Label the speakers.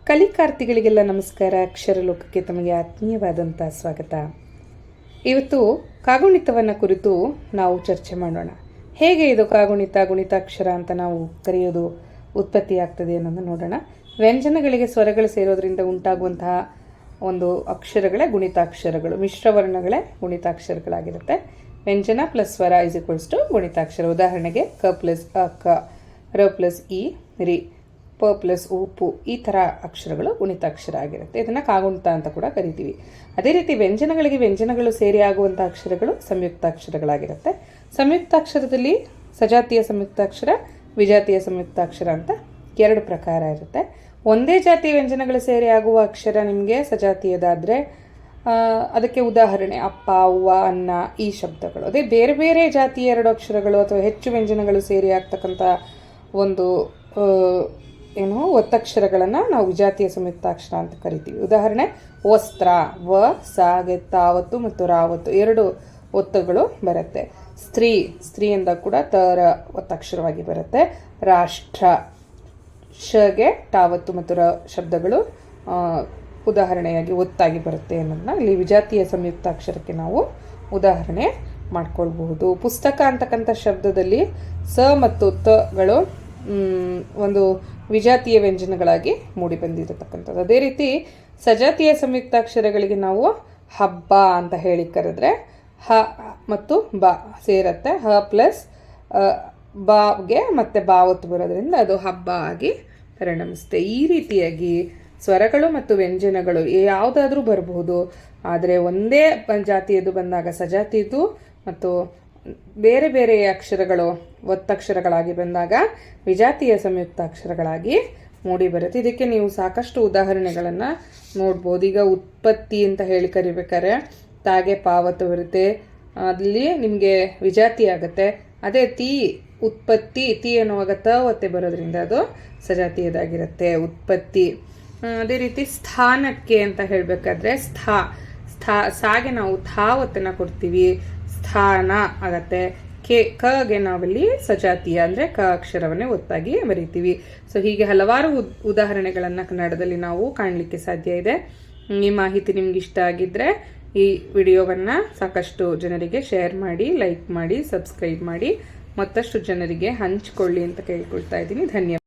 Speaker 1: ಕಲಿಕಾರ್ಥಿಗಳಿಗೆಲ್ಲ ನಮಸ್ಕಾರ. ಅಕ್ಷರ ಲೋಕಕ್ಕೆ ತಮಗೆ ಆತ್ಮೀಯವಾದಂಥ ಸ್ವಾಗತ. ಇವತ್ತು ಕಾಗುಣಿತವನ್ನು ಕುರಿತು ನಾವು ಚರ್ಚೆ ಮಾಡೋಣ. ಹೇಗೆ ಇದು ಕಾಗುಣಿತ, ಗುಣಿತಾಕ್ಷರ ಅಂತ ನಾವು ಕರೆಯೋದು ಉತ್ಪತ್ತಿ ಆಗ್ತದೆ ಅನ್ನೋದನ್ನು ನೋಡೋಣ. ವ್ಯಂಜನಗಳಿಗೆ ಸ್ವರಗಳು ಸೇರೋದ್ರಿಂದ ಉಂಟಾಗುವಂತಹ ಒಂದು ಅಕ್ಷರಗಳೇ ಗುಣಿತಾಕ್ಷರಗಳು, ಮಿಶ್ರವರ್ಣಗಳೇ ಗುಣಿತಾಕ್ಷರಗಳಾಗಿರುತ್ತೆ. ವ್ಯಂಜನ ಪ್ಲಸ್ ಸ್ವರ ಇಸ್ ಈಕ್ವಲ್ಸ್ ಟು ಗುಣಿತಾಕ್ಷರ. ಉದಾಹರಣೆಗೆ ಕ ಪ್ಲಸ್ ಅ ಕ, ರ ಪ್ಲಸ್ ಇ ರಿ, ಪ ಪ್ಲಸ್ ಉ ಪು, ಈ ಥರ ಅಕ್ಷರಗಳು ಗುಣಿತಾಕ್ಷರ ಆಗಿರುತ್ತೆ. ಇದನ್ನು ಕಾಗುಣಿತ ಅಂತ ಕೂಡ ಕರಿತೀವಿ. ಅದೇ ರೀತಿ ವ್ಯಂಜನಗಳಿಗೆ ವ್ಯಂಜನಗಳು ಸೇರಿ ಆಗುವಂಥ ಅಕ್ಷರಗಳು ಸಂಯುಕ್ತಾಕ್ಷರಗಳಾಗಿರುತ್ತೆ. ಸಂಯುಕ್ತಾಕ್ಷರದಲ್ಲಿ ಸಜಾತಿಯ ಸಂಯುಕ್ತಾಕ್ಷರ, ವಿಜಾತಿಯ ಸಂಯುಕ್ತಾಕ್ಷರ ಅಂತ ಎರಡು ಪ್ರಕಾರ ಇರುತ್ತೆ. ಒಂದೇ ಜಾತಿಯ ವ್ಯಂಜನಗಳು ಸೇರಿ ಆಗುವ ಅಕ್ಷರ ನಿಮಗೆ ಸಜಾತಿಯದಾದರೆ ಅದಕ್ಕೆ ಉದಾಹರಣೆ ಅಪ್ಪ, ಅವ್ವ, ಅನ್ನ, ಈ ಶಬ್ದಗಳು. ಅದೇ ಬೇರೆ ಬೇರೆ ಜಾತಿಯ ಎರಡು ಅಕ್ಷರಗಳು ಅಥವಾ ಹೆಚ್ಚು ವ್ಯಂಜನಗಳು ಸೇರಿ ಆಗ್ತಕ್ಕಂಥ ಒಂದು ಒತ್ತಕ್ಷರಗಳನ್ನು ನಾವು ವಿಜಾತಿಯ ಸಂಯುಕ್ತಾಕ್ಷರ ಅಂತ ಕರಿತೀವಿ. ಉದಾಹರಣೆ ವಸ್ತ್ರ, ವ ಸಾಗೆ ತಾವತ್ತು ಮತ್ತು ರಾವತ್ತು ಎರಡು ಒತ್ತುಗಳು ಬರುತ್ತೆ. ಸ್ತ್ರೀ ಎಂದ ಕೂಡ ತರ ಒತ್ತಕ್ಷರವಾಗಿ ಬರುತ್ತೆ. ರಾಷ್ಟ್ರ, ಶಗೆ ಟಾವತ್ತು ಮತ್ತು ರ ಶಬ್ದಗಳು ಉದಾಹರಣೆಯಾಗಿ ಒತ್ತಾಗಿ ಬರುತ್ತೆ ಅನ್ನೋದನ್ನ ಇಲ್ಲಿ ವಿಜಾತಿಯ ಸಂಯುಕ್ತಾಕ್ಷರಕ್ಕೆ ನಾವು ಉದಾಹರಣೆ ಮಾಡ್ಕೊಳ್ಬಹುದು. ಪುಸ್ತಕ ಅಂತಕ್ಕಂಥ ಶಬ್ದದಲ್ಲಿ ಸ ಮತ್ತು ತಗಳು ಒಂದು ವಿಜಾತಿಯ ವ್ಯಂಜನಗಳಾಗಿ ಮೂಡಿ ಬಂದಿರತಕ್ಕಂಥದ್ದು. ಅದೇ ರೀತಿ ಸಜಾತಿಯ ಸಂಯುಕ್ತಾಕ್ಷರಗಳಿಗೆ ನಾವು ಹಬ್ಬ ಅಂತ ಹೇಳಿ ಕರೆದ್ರೆ ಹ ಮತ್ತು ಬ ಸೇರತ್ತೆ. ಹ ಪ್ಲಸ್ ಬಾಗೆ ಮತ್ತೆ ಬಾವತ್ತು ಬರೋದ್ರಿಂದ ಅದು ಹಬ್ಬ ಆಗಿ ಪರಿಣಮಿಸುತ್ತೆ. ಈ ರೀತಿಯಾಗಿ ಸ್ವರಗಳು ಮತ್ತು ವ್ಯಂಜನಗಳು ಯಾವುದಾದ್ರೂ ಬರಬಹುದು. ಆದರೆ ಒಂದೇ ಜಾತಿಯದು ಬಂದಾಗ ಸಜಾತಿಯದು ಮತ್ತು ಬೇರೆ ಬೇರೆ ಅಕ್ಷರಗಳು ಒತ್ತಕ್ಷರಗಳಾಗಿ ಬಂದಾಗ ವಿಜಾತಿಯ ಸಂಯುಕ್ತಾಕ್ಷರಗಳಾಗಿ ಮೂಡಿ ಬರುತ್ತೆ. ಇದಕ್ಕೆ ನೀವು ಸಾಕಷ್ಟು ಉದಾಹರಣೆಗಳನ್ನು ನೋಡ್ಬೋದು. ಈಗ ಉತ್ಪತ್ತಿ ಅಂತ ಹೇಳಿ ಕರಿಬೇಕಾದ್ರೆ ತಾಗೆ ಪಾವತ್ತು ಬರುತ್ತೆ, ಅಲ್ಲಿ ನಿಮಗೆ ವಿಜಾತಿ ಆಗುತ್ತೆ. ಅದೇ ಉತ್ಪತ್ತಿ ಅನ್ನುವಾಗ ತ ಒತ್ತೆ ಬರೋದ್ರಿಂದ ಅದು ಸಜಾತಿಯದಾಗಿರುತ್ತೆ, ಉತ್ಪತ್ತಿ. ಅದೇ ರೀತಿ ಸ್ಥಾನಕ್ಕೆ ಅಂತ ಹೇಳಬೇಕಾದ್ರೆ ಸಾಗೆ ನಾವು ಒತ್ತನ್ನು ಕೊಡ್ತೀವಿ, ಸ್ಥಾನ ಆಗತ್ತೆ. ಕಗೆ ನಾವಲ್ಲಿ ಸಜಾತಿಯ ಅಂದರೆ ಕ ಅಕ್ಷರವನ್ನೇ ಒತ್ತಾಗಿ ಬರೀತೀವಿ. ಸೊ ಹೀಗೆ ಹಲವಾರು ಉದಾಹರಣೆಗಳನ್ನು ಕನ್ನಡದಲ್ಲಿ ನಾವು ಕಾಣಲಿಕ್ಕೆ ಸಾಧ್ಯ ಇದೆ. ಈ ಮಾಹಿತಿ ನಿಮ್ಗೆ ಇಷ್ಟ ಆಗಿದ್ದರೆ ಈ ವಿಡಿಯೋವನ್ನು ಸಾಕಷ್ಟು ಜನರಿಗೆ ಶೇರ್ ಮಾಡಿ, ಲೈಕ್ ಮಾಡಿ, ಸಬ್ಸ್ಕ್ರೈಬ್ ಮಾಡಿ, ಮತ್ತಷ್ಟು ಜನರಿಗೆ ಹಂಚಿಕೊಳ್ಳಿ ಅಂತ ಕೇಳ್ಕೊಳ್ತಾ ಇದ್ದೀನಿ. ಧನ್ಯವಾದ.